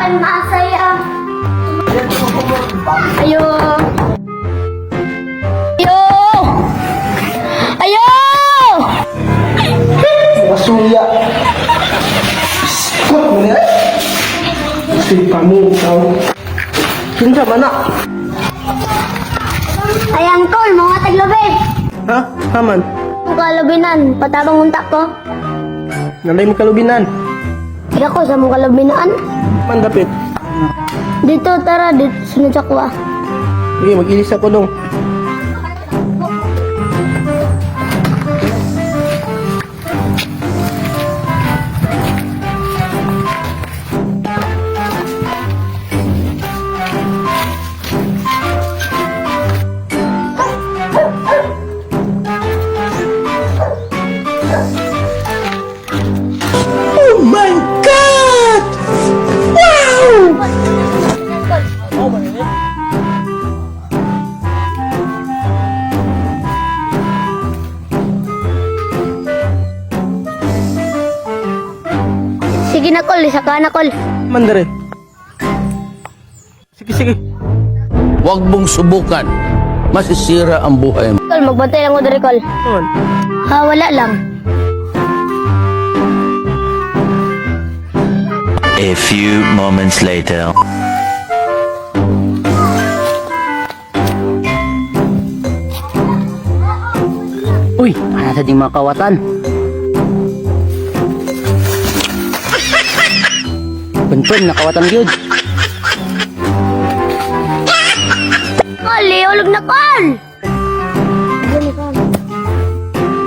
ay masaya. Ayo. Ayo. Ayo. Masuya. Kut mo niya. Si kamu kau. Kinsa mana? Ayang tol, mga taglabit. Ha? Haman. Kalabinan, patabang unta ko. Nalay mo kalubinan. Kaya ko sa mga kalabinan. Mandapit. Dito, tara, dito, sunod sa kuha. Sige, mag-ilis ako dong. Oh my God! Wow! Sige na, Kol. Isa ka na, Kol. Mandare. Sige, sige. Huwag mong subukan. Masisira ang buhay mo. Kol, magbantay lang ko dali, Kol. Haman. Ha, wala lang. A few moments later. Uy, ano sa di mga kawatan? Punpun, nakawatan yun. Kol, iulog na, Kol!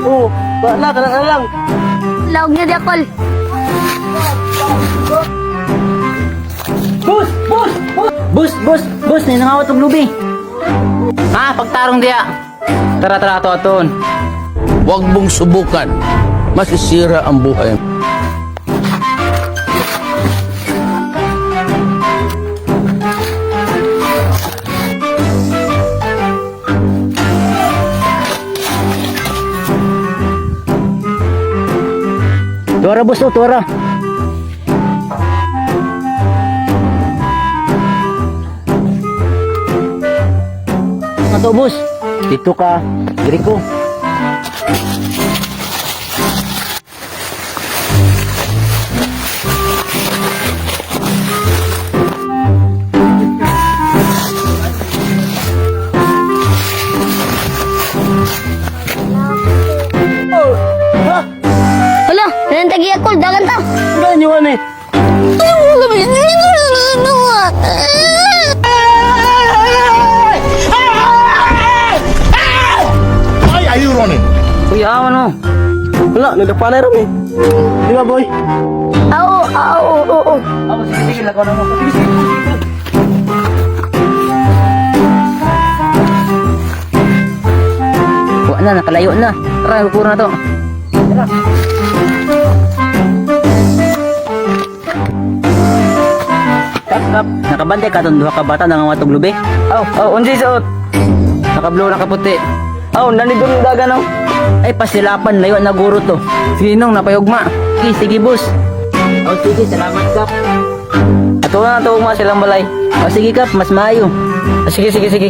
Oh, wala ka na lang. Laog niya diya, Kol. Bus! Bus! Bus! Bus! Bus! Bus! Ninangawat og lubi. Ha? Pagtarong diya. Tara, tara, ato, aton. Huwag mong subukan. Masisira ang buhay mo. Tuara, bus, oh, tuara. Ato, bus. Dito ka. Diri ko. Oh, ha? Hala, nanantagi ya, Kol. Dagan ta. Ganyan yun eh. Why are you running? Uy, awan mo. Wala, nagpapanay rin eh. Di ba, boy? Oo, oo, oo. Ako, sige, sige. Lakaw na mo. Sige, sige. Wala na, nakalayo na. Tara, lukuro na to. Tara. Kap, kap. Nakabantay ka itong duha ka bata nang matog lubi. Unsi suot. Nakablo, nakaputi. Nanigong yung daga no. Ay, pasilapan, layo na guro to. Sige nung, napayugma. Sige, sige, boss. Sige, salamat, kap. Ato na ito, mga silang balay. Sige, kap, mas maayo. Sige, sige, sige.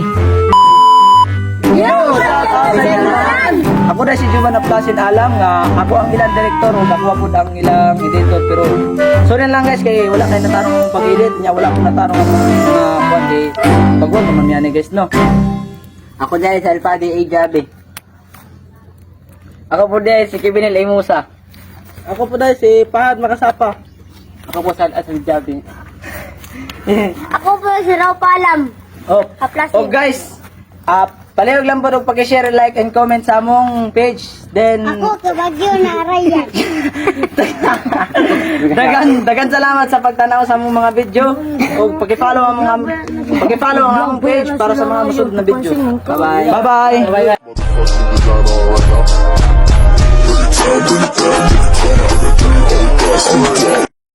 Ako na si Juman Aplasin Alam nga ako ang ilang director o ako po ang ilang editor pero so lang guys kay wala kayo natarong pag-edit niya wala akong natarong ang mga kuwan kay pagwag naman yan guys no. Ako dahil sa Alpadi A. Jabe. Ako po dahil si Kibinil A. Musa. Ako po dahil si Pahad Makasapa. Ako po sa Asal Jabe. Ako po si Raw Palam. Oh, Aplasin. oh guys palihog lang po pag-share, like, and comment sa among page. Then, kabagyo na Ryan. dagan salamat sa pagtanaw sa among mga video. O pag-follow ang among page para sa mga musunod na video. Bye-bye. Bye-bye. Motherfucking design all right now. Bring it down, bring it down, bring it down.